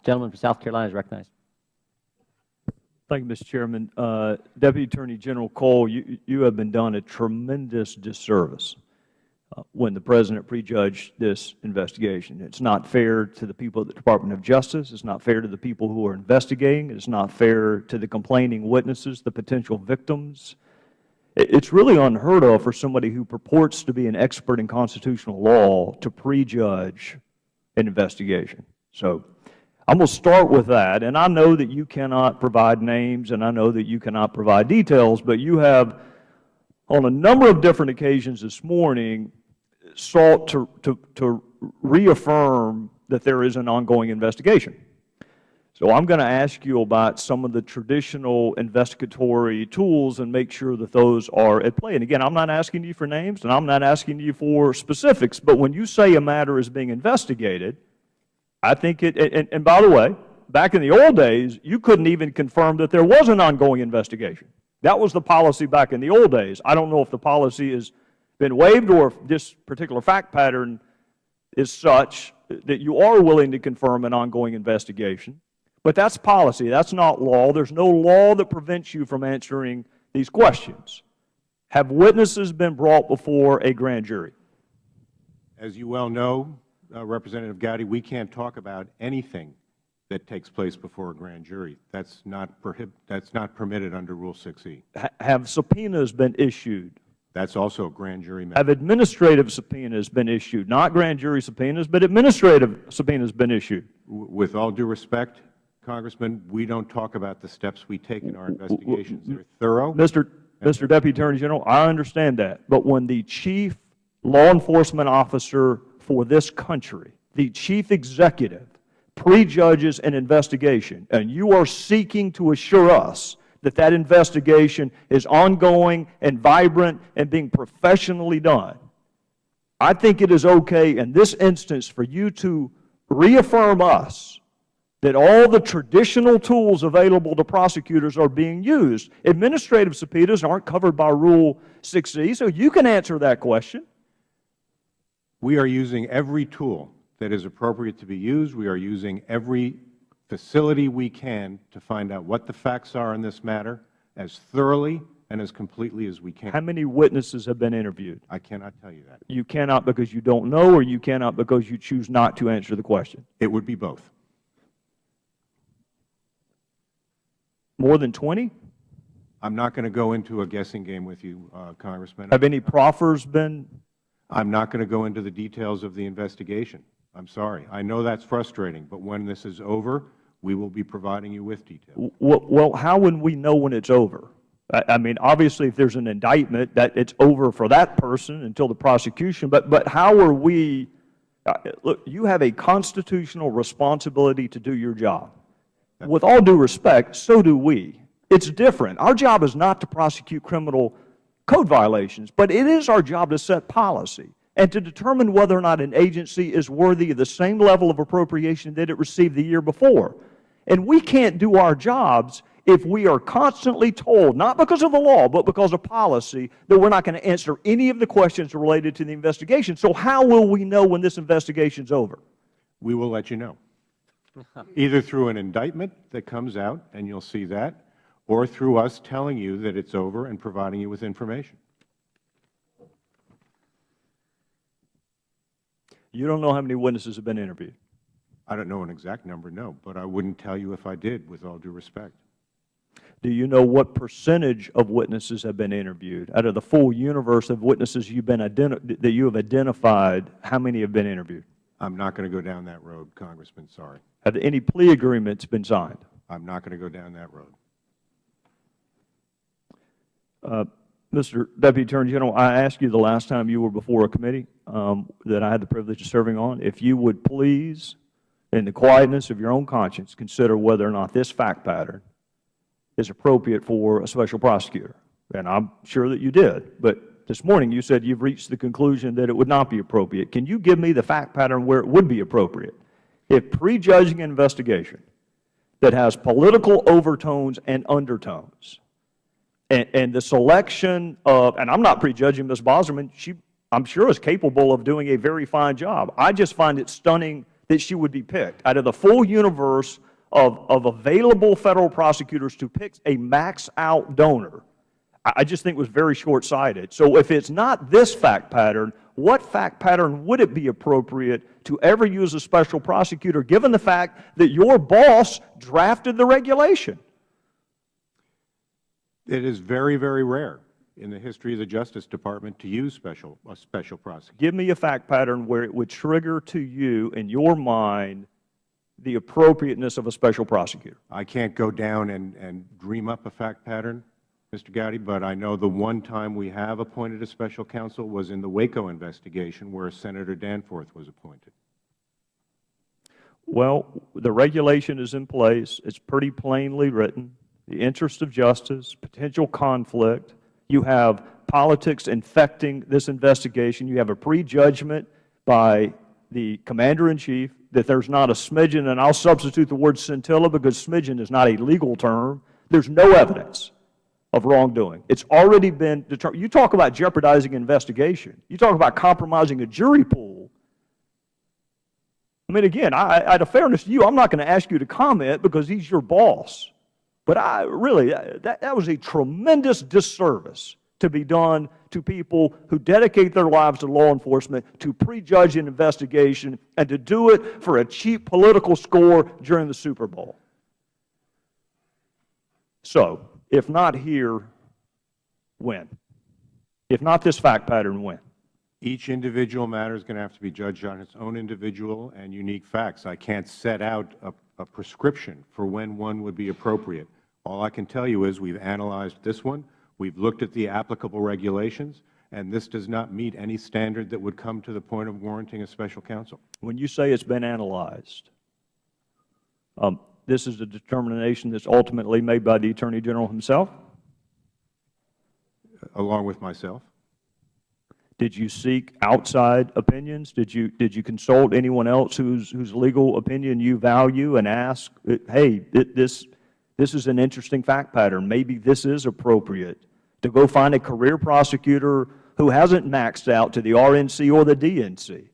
Gentleman from South Carolina is recognized. Thank you, Mr. Chairman. Deputy Attorney General Cole, you have been done a tremendous disservice when the President prejudged this investigation. It's not fair to the people at the Department of Justice. It's not fair to the people who are investigating. It's not fair to the complaining witnesses, the potential victims. It's really unheard of for somebody who purports to be an expert in constitutional law to prejudge an investigation. So I'm going to start with that. And I know that you cannot provide names, and I know that you cannot provide details, but you have, on a number of different occasions this morning, sought to reaffirm that there is an ongoing investigation. So I'm going to ask you about some of the traditional investigatory tools and make sure that those are at play. And again, I'm not asking you for names, and I'm not asking you for specifics, but when you say a matter is being investigated, I think and by the way, back in the old days, you couldn't even confirm that there was an ongoing investigation. That was the policy back in the old days. I don't know if the policy has been waived or if this particular fact pattern is such that you are willing to confirm an ongoing investigation. But that's policy. That's not law. There's no law that prevents you from answering these questions. Have witnesses been brought before a grand jury? As you well know, Representative Gowdy, we can't talk about anything that takes place before a grand jury. That's not permitted under Rule 6E. Have subpoenas been issued? That's also a grand jury matter. Have administrative subpoenas been issued? Not grand jury subpoenas, but administrative subpoenas been issued? With all due respect, Congressman, we don't talk about the steps we take in our investigations. They're thorough. Mr. Deputy Attorney General, I understand that. But when the chief law enforcement officer for this country, the chief executive, prejudges an investigation, and you are seeking to assure us that that investigation is ongoing and vibrant and being professionally done, I think it is okay in this instance for you to reaffirm us that all the traditional tools available to prosecutors are being used. Administrative subpoenas aren't covered by Rule 6E, so you can answer that question. We are using every tool that is appropriate to be used. We are using every facility we can to find out what the facts are in this matter as thoroughly and as completely as we can. How many witnesses have been interviewed? I cannot tell you that. You cannot because you don't know, or you cannot because you choose not to answer the question? It would be both. More than 20? I'm not going to go into a guessing game with you, Congressman. Have any proffers been? I'm not going to go into the details of the investigation. I'm sorry. I know that's frustrating, but when this is over, we will be providing you with details. Well, how would we know when it's over? I mean, obviously, if there's an indictment, that it's over for that person until the prosecution, but how are we, look, you have a constitutional responsibility to do your job. With all due respect, so do we. It's different. Our job is not to prosecute criminal code violations, but it is our job to set policy and to determine whether or not an agency is worthy of the same level of appropriation that it received the year before. And we can't do our jobs if we are constantly told, not because of the law, but because of policy, that we're not going to answer any of the questions related to the investigation. So how will we know when this investigation is over? We will let you know, either through an indictment that comes out, and you'll see that, or through us telling you that it's over and providing you with information. You don't know how many witnesses have been interviewed? I don't know an exact number, no, but I wouldn't tell you if I did, with all due respect. Do you know what percentage of witnesses have been interviewed? Out of the full universe of witnesses that you have identified, how many have been interviewed? I'm not going to go down that road, Congressman, sorry. Have any plea agreements been signed? I'm not going to go down that road. Mr. Deputy Attorney General, I asked you the last time you were before a committee that I had the privilege of serving on, if you would please, in the quietness of your own conscience, consider whether or not this fact pattern is appropriate for a special prosecutor. And I'm sure that you did. But this morning you said you've reached the conclusion that it would not be appropriate. Can you give me the fact pattern where it would be appropriate? If prejudging an investigation that has political overtones and undertones, and the selection of, and I'm not prejudging Ms. Bosserman, she, I'm sure, is capable of doing a very fine job. I just find it stunning that she would be picked. Out of the full universe of available federal prosecutors to pick a max-out donor, I just think was very short-sighted. So if it's not this fact pattern, what fact pattern would it be appropriate to ever use a special prosecutor, given the fact that your boss drafted the regulation? It is very, very rare in the history of the Justice Department to use a special prosecutor. Give me a fact pattern where it would trigger to you, in your mind, the appropriateness of a special prosecutor. I can't go down and dream up a fact pattern, Mr. Gowdy, but I know the one time we have appointed a special counsel was in the Waco investigation, where Senator Danforth was appointed. Well, the regulation is in place. It's pretty plainly written. The interest of justice, potential conflict. You have politics infecting this investigation. You have a prejudgment by the Commander-in-Chief that there's not a smidgen, and I'll substitute the word scintilla because smidgen is not a legal term. There's no evidence of wrongdoing. It's already been determined. You talk about jeopardizing investigation. You talk about compromising a jury pool. I mean, again, out of fairness to you, I'm not going to ask you to comment because he's your boss. But really, that was a tremendous disservice to be done to people who dedicate their lives to law enforcement, to prejudge an investigation, and to do it for a cheap political score during the Super Bowl. So, if not here, when? If not this fact pattern, when? Each individual matter is going to have to be judged on its own individual and unique facts. I can't set out a prescription for when one would be appropriate. All I can tell you is we've analyzed this one, we've looked at the applicable regulations, and this does not meet any standard that would come to the point of warranting a special counsel. When you say it's been analyzed, this is a determination that's ultimately made by the Attorney General himself? Along with myself. Did you seek outside opinions? Did you consult anyone else whose legal opinion you value and ask, hey, this is an interesting fact pattern. Maybe this is appropriate to go find a career prosecutor who hasn't maxed out to the RNC or the DNC? I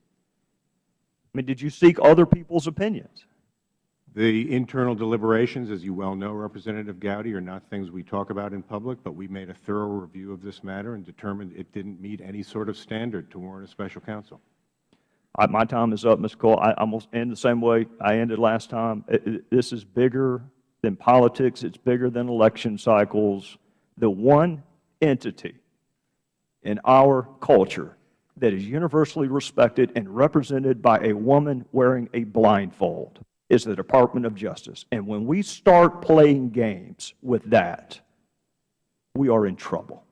mean, did you seek other people's opinions? The internal deliberations, as you well know, Representative Gowdy, are not things we talk about in public, but we made a thorough review of this matter and determined it didn't meet any sort of standard to warrant a special counsel. My time is up, Mr. Cole. I'm going to end the same way I ended last time. This is bigger than politics. It's bigger than election cycles. The one entity in our culture that is universally respected and represented by a woman wearing a blindfold is the Department of Justice. And when we start playing games with that, we are in trouble.